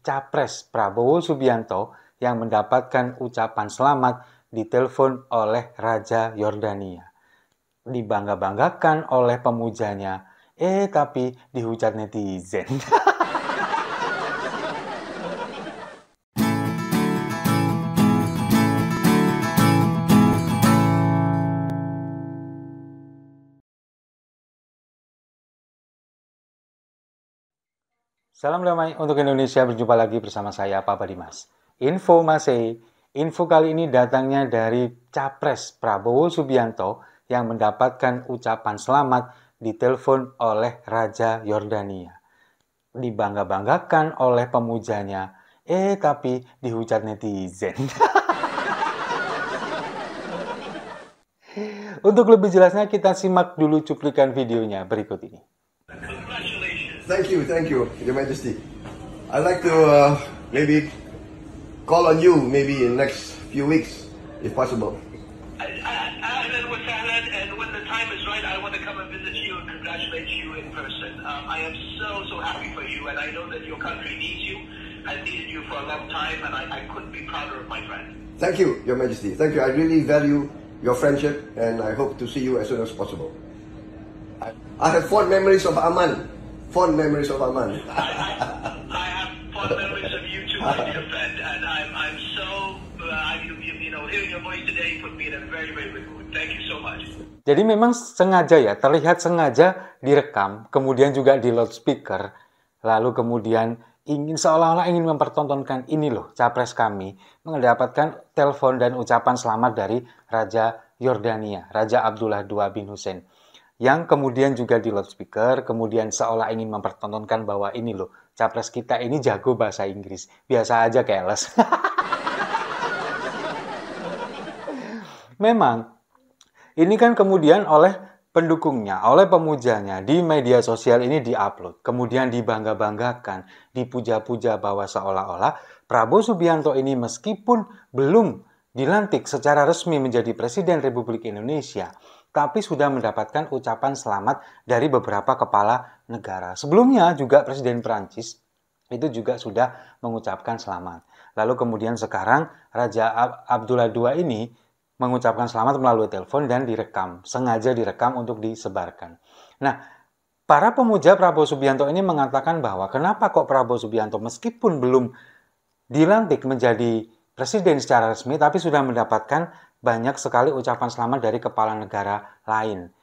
Capres Prabowo Subianto yang mendapatkan ucapan selamat ditelepon oleh Raja Yordania. Dibangga-banggakan oleh pemujanya, tapi dihujat netizen. Salam damai untuk Indonesia, berjumpa lagi bersama saya, Papa Dimas. Info kali ini datangnya dari Capres Prabowo Subianto yang mendapatkan ucapan selamat ditelepon oleh Raja Yordania. Dibangga-banggakan oleh pemujanya, tapi dihujat netizen. Untuk lebih jelasnya kita simak dulu cuplikan videonya berikut ini. Thank you, Your Majesty. I'd like to maybe call on you maybe in the next few weeks, if possible. And when the time is right, I want to come and visit you and congratulate you in person. I am so happy for you, and I know that your country needs you. I've needed you for a long time, and I couldn't be prouder of my friend. Thank you, Your Majesty. Thank you. I really value your friendship, and I hope to see you as soon as possible. I have fond memories of Aman. I have fond memories of you too, my dear friend, and I'm so hearing your voice today put me in a very good mood. Thank you so much. Jadi memang sengaja ya, terlihat sengaja direkam, kemudian juga di loudspeaker, lalu kemudian seolah-olah ingin mempertontonkan ini loh, capres kami mendapatkan telepon dan ucapan selamat dari Raja Yordania, Raja Abdullah II bin Hussein. Yang kemudian juga di loudspeaker, kemudian seolah ingin mempertontonkan bahwa ini loh, capres kita ini jago bahasa Inggris. Biasa aja keles. Memang, ini kan kemudian oleh pendukungnya, oleh pemujanya di media sosial ini diupload. Kemudian dibangga-banggakan, dipuja-puja bahwa seolah-olah Prabowo Subianto ini meskipun belum dilantik secara resmi menjadi Presiden Republik Indonesia, tapi sudah mendapatkan ucapan selamat dari beberapa kepala negara. Sebelumnya juga Presiden Prancis itu juga sudah mengucapkan selamat. Lalu kemudian sekarang Raja Abdullah II ini mengucapkan selamat melalui telepon dan direkam. Sengaja direkam untuk disebarkan. Nah, para pemuja Prabowo Subianto ini mengatakan bahwa kenapa kok Prabowo Subianto meskipun belum dilantik menjadi Presiden secara resmi, tapi sudah mendapatkan banyak sekali ucapan selamat dari kepala negara lain.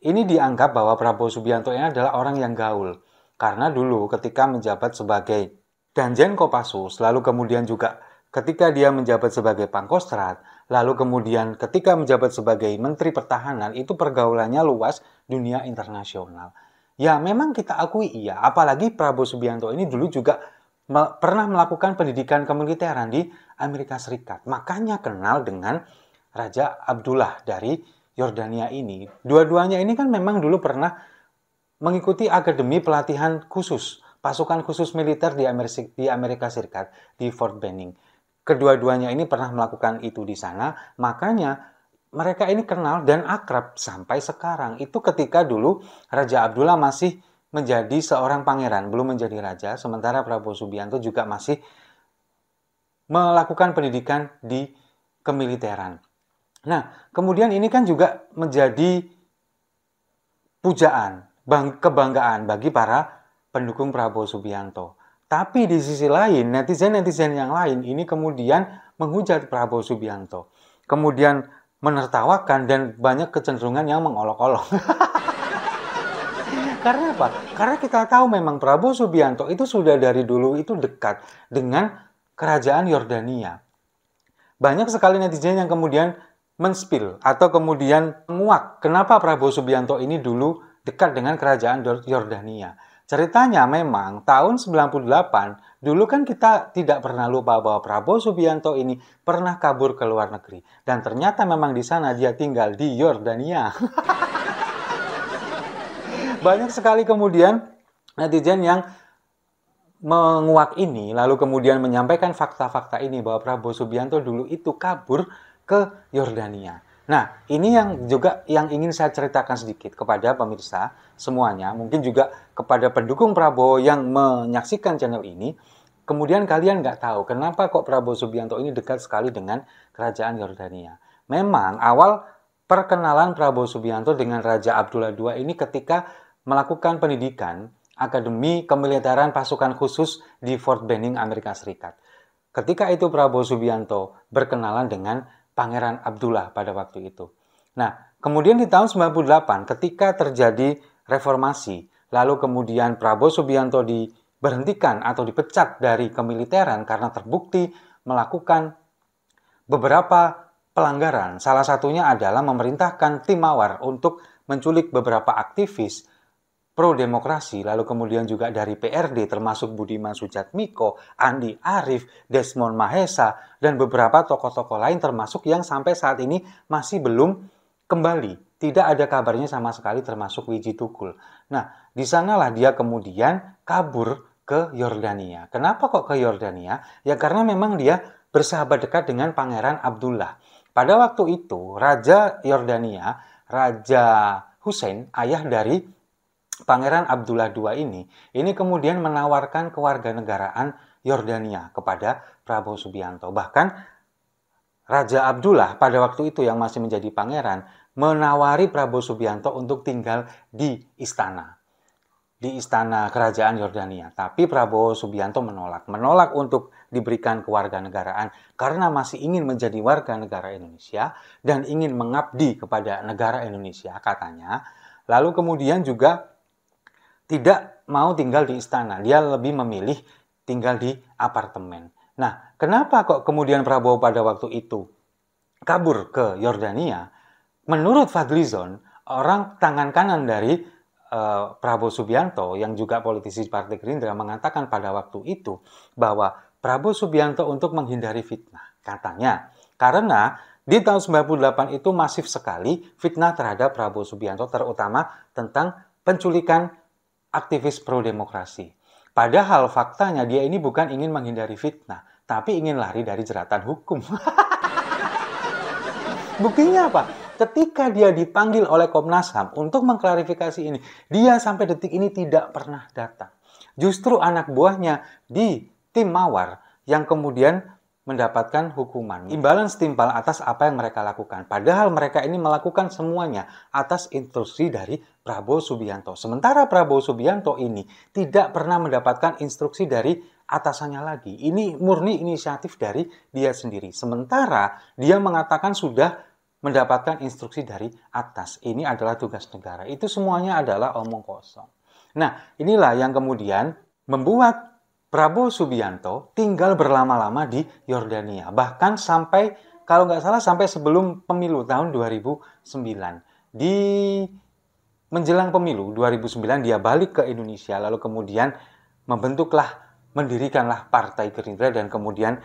Ini dianggap bahwa Prabowo Subianto ini adalah orang yang gaul. Karena dulu ketika menjabat sebagai Danjen Kopassus, lalu kemudian juga ketika dia menjabat sebagai Pangkostrat, lalu kemudian ketika menjabat sebagai Menteri Pertahanan, itu pergaulannya luas dunia internasional. Ya memang kita akui iya, apalagi Prabowo Subianto ini dulu juga pernah melakukan pendidikan kemiliteran di Amerika Serikat. Makanya kenal dengan Raja Abdullah dari Yordania ini. Dua-duanya ini kan memang dulu pernah mengikuti akademi pelatihan khusus, pasukan khusus militer di Amerika Serikat, di Fort Benning. Kedua-duanya ini pernah melakukan itu di sana, makanya mereka ini kenal dan akrab sampai sekarang. Itu ketika dulu Raja Abdullah masih menjadi seorang pangeran, belum menjadi raja, sementara Prabowo Subianto juga masih melakukan pendidikan di kemiliteran. Nah, kemudian ini kan juga menjadi pujaan, kebanggaan bagi para pendukung Prabowo Subianto. Tapi di sisi lain, netizen-netizen yang lain ini kemudian menghujat Prabowo Subianto. Kemudian menertawakan dan banyak kecenderungan yang mengolok-olok. Karena apa? Karena kita tahu memang Prabowo Subianto itu sudah dari dulu itu dekat dengan kerajaan Yordania. Banyak sekali netizen yang kemudian menspil atau kemudian menguak kenapa Prabowo Subianto ini dulu dekat dengan kerajaan Yordania. Ceritanya memang tahun 98, dulu kan kita tidak pernah lupa bahwa Prabowo Subianto ini pernah kabur ke luar negeri. Dan ternyata memang di sana dia tinggal di Yordania. Banyak sekali kemudian netizen yang menguak ini, lalu kemudian menyampaikan fakta-fakta ini bahwa Prabowo Subianto dulu itu kabur ke Yordania. Nah, ini yang juga yang ingin saya ceritakan sedikit kepada pemirsa semuanya, mungkin juga kepada pendukung Prabowo yang menyaksikan channel ini. kemudian kalian nggak tahu kenapa kok Prabowo Subianto ini dekat sekali dengan kerajaan Yordania. Memang awal perkenalan Prabowo Subianto dengan Raja Abdullah II ini ketika melakukan pendidikan Akademi Kemiliteran Pasukan Khusus di Fort Benning, Amerika Serikat. Ketika itu Prabowo Subianto berkenalan dengan Pangeran Abdullah pada waktu itu. Nah, kemudian di tahun 98 ketika terjadi reformasi, lalu kemudian Prabowo Subianto diberhentikan atau dipecat dari kemiliteran karena terbukti melakukan beberapa pelanggaran. Salah satunya adalah memerintahkan tim Mawar untuk menculik beberapa aktivis pro-demokrasi, lalu kemudian juga dari PRD termasuk Budiman Sujatmiko, Andi Arief, Desmond Mahesa, dan beberapa tokoh-tokoh lain termasuk yang sampai saat ini masih belum kembali. Tidak ada kabarnya sama sekali termasuk Wiji Tukul. Nah, di sanalah dia kemudian kabur ke Yordania. Kenapa kok ke Yordania? Ya karena memang dia bersahabat dekat dengan Pangeran Abdullah. Pada waktu itu, Raja Yordania, Raja Hussein, ayah dari Pangeran Abdullah II ini kemudian menawarkan kewarganegaraan Yordania kepada Prabowo Subianto. Bahkan Raja Abdullah pada waktu itu yang masih menjadi pangeran menawari Prabowo Subianto untuk tinggal di istana kerajaan Yordania. Tapi Prabowo Subianto menolak untuk diberikan kewarganegaraan karena masih ingin menjadi warga negara Indonesia dan ingin mengabdi kepada negara Indonesia katanya. Lalu kemudian juga tidak mau tinggal di istana, dia lebih memilih tinggal di apartemen. Nah, kenapa kok kemudian Prabowo pada waktu itu kabur ke Yordania? Menurut Fadlizon, orang tangan kanan dari Prabowo Subianto yang juga politisi Partai Gerindra mengatakan pada waktu itu bahwa Prabowo Subianto untuk menghindari fitnah, katanya. Karena di tahun 98 itu masif sekali fitnah terhadap Prabowo Subianto, terutama tentang penculikan aktivis pro-demokrasi. Padahal faktanya dia ini bukan ingin menghindari fitnah, tapi ingin lari dari jeratan hukum. Buktinya apa? Ketika dia dipanggil oleh Komnas HAM untuk mengklarifikasi ini, dia sampai detik ini tidak pernah datang. Justru anak buahnya di tim Mawar yang kemudian mendapatkan hukuman, imbalan setimpal atas apa yang mereka lakukan. Padahal mereka ini melakukan semuanya atas instruksi dari Prabowo Subianto. Sementara Prabowo Subianto ini tidak pernah mendapatkan instruksi dari atasannya lagi. Ini murni inisiatif dari dia sendiri. Sementara dia mengatakan sudah mendapatkan instruksi dari atas. Ini adalah tugas negara. Itu semuanya adalah omong kosong. Nah, inilah yang kemudian membuat Prabowo Subianto tinggal berlama-lama di Yordania. Bahkan sampai, kalau nggak salah, sampai sebelum pemilu tahun 2009. Di menjelang pemilu 2009 dia balik ke Indonesia, lalu kemudian mendirikanlah Partai Gerindra dan kemudian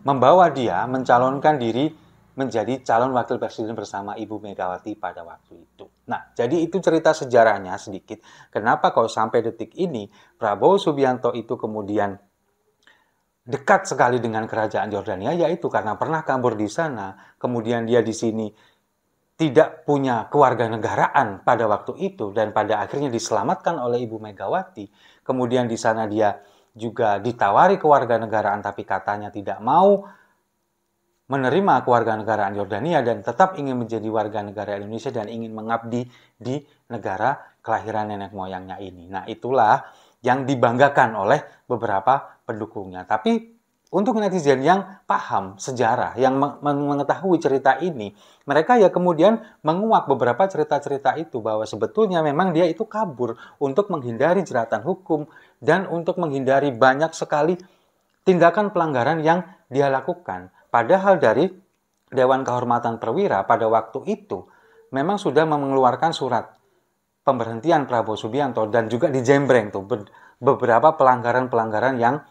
membawa dia mencalonkan diri menjadi calon wakil presiden bersama Ibu Megawati pada waktu itu. Nah, jadi itu cerita sejarahnya sedikit. Kenapa kalau sampai detik ini Prabowo Subianto itu kemudian dekat sekali dengan kerajaan Yordania, yaitu karena pernah kabur di sana, kemudian dia di sini tidak punya kewarganegaraan pada waktu itu dan pada akhirnya diselamatkan oleh Ibu Megawati. Kemudian di sana dia juga ditawari kewarganegaraan tapi katanya tidak mau menerima kewarganegaraan Yordania dan tetap ingin menjadi warga negara Indonesia dan ingin mengabdi di negara kelahiran nenek moyangnya ini. Nah, itulah yang dibanggakan oleh beberapa pendukungnya. Tapi untuk netizen yang paham sejarah, yang mengetahui cerita ini, mereka ya kemudian menguak beberapa cerita-cerita itu bahwa sebetulnya memang dia itu kabur untuk menghindari jeratan hukum dan untuk menghindari banyak sekali tindakan pelanggaran yang dia lakukan. Padahal dari Dewan Kehormatan Perwira pada waktu itu memang sudah mengeluarkan surat pemberhentian Prabowo Subianto dan juga dijembreng tuh beberapa pelanggaran-pelanggaran yang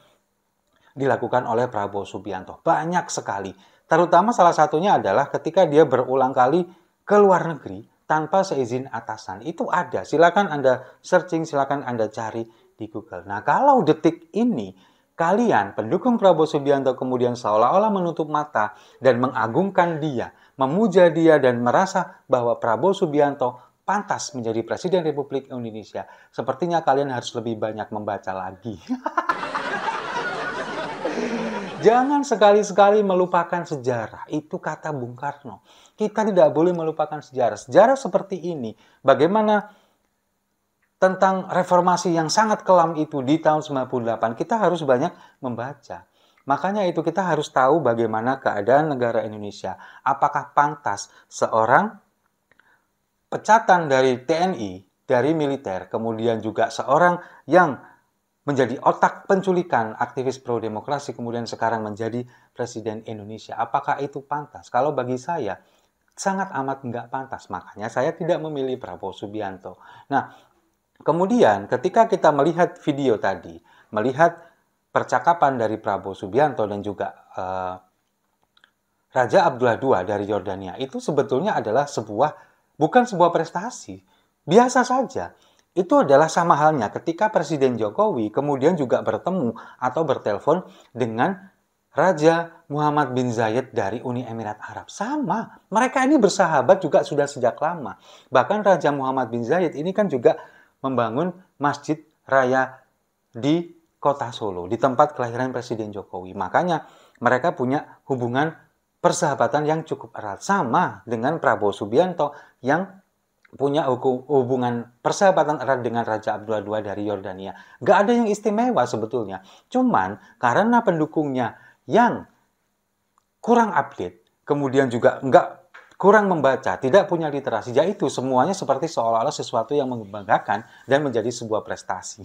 dilakukan oleh Prabowo Subianto. Banyak sekali. Terutama salah satunya adalah ketika dia berulang kali ke luar negeri tanpa seizin atasan. Itu ada. Silakan Anda searching, silakan Anda cari di Google. Nah, kalau detik ini kalian, pendukung Prabowo Subianto kemudian seolah-olah menutup mata dan mengagungkan dia, memuja dia dan merasa bahwa Prabowo Subianto pantas menjadi Presiden Republik Indonesia. Sepertinya kalian harus lebih banyak membaca lagi. Jangan sekali-sekali melupakan sejarah. Itu kata Bung Karno. Kita tidak boleh melupakan sejarah. Sejarah seperti ini. Bagaimana tentang reformasi yang sangat kelam itu di tahun 98. Kita harus banyak membaca. Makanya itu kita harus tahu bagaimana keadaan negara Indonesia. Apakah pantas seorang pecatan dari TNI, dari militer, kemudian juga seorang yang menjadi otak penculikan aktivis pro-demokrasi, kemudian sekarang menjadi Presiden Indonesia. Apakah itu pantas? Kalau bagi saya, sangat amat nggak pantas. Makanya saya tidak memilih Prabowo Subianto. Nah, kemudian ketika kita melihat video tadi, melihat percakapan dari Prabowo Subianto dan juga Raja Abdullah II dari Yordania, itu sebetulnya adalah bukan sebuah prestasi. Biasa saja. Itu adalah sama halnya ketika Presiden Jokowi kemudian juga bertemu atau bertelepon dengan Raja Muhammad bin Zayed dari Uni Emirat Arab. Sama, mereka ini bersahabat juga sudah sejak lama. Bahkan Raja Muhammad bin Zayed ini kan juga membangun Masjid Raya di Kota Solo, di tempat kelahiran Presiden Jokowi. Makanya mereka punya hubungan persahabatan yang cukup erat. Sama dengan Prabowo Subianto yang punya hubungan persahabatan erat dengan Raja Abdullah II dari Yordania. Gak ada yang istimewa sebetulnya. Cuman karena pendukungnya yang kurang update, kemudian juga kurang membaca, tidak punya literasi, yaitu semuanya seperti seolah-olah sesuatu yang membanggakan dan menjadi sebuah prestasi.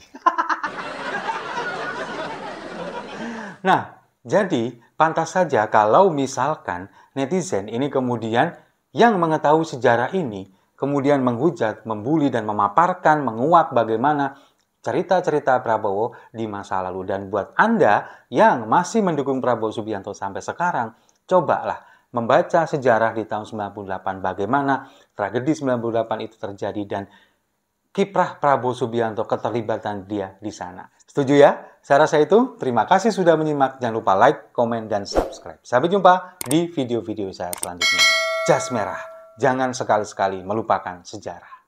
Nah, jadi pantas saja kalau misalkan netizen ini kemudian yang mengetahui sejarah ini, kemudian menghujat, membuli, dan memaparkan, menguak bagaimana cerita-cerita Prabowo di masa lalu. Dan buat Anda yang masih mendukung Prabowo Subianto sampai sekarang, cobalah membaca sejarah di tahun 98, bagaimana tragedi 98 itu terjadi dan kiprah Prabowo Subianto, keterlibatan dia di sana. Setuju ya? Saya rasa itu. Terima kasih sudah menyimak. Jangan lupa like, komen, dan subscribe. Sampai jumpa di video-video saya selanjutnya. Jas merah. Jangan sekali-sekali melupakan sejarah.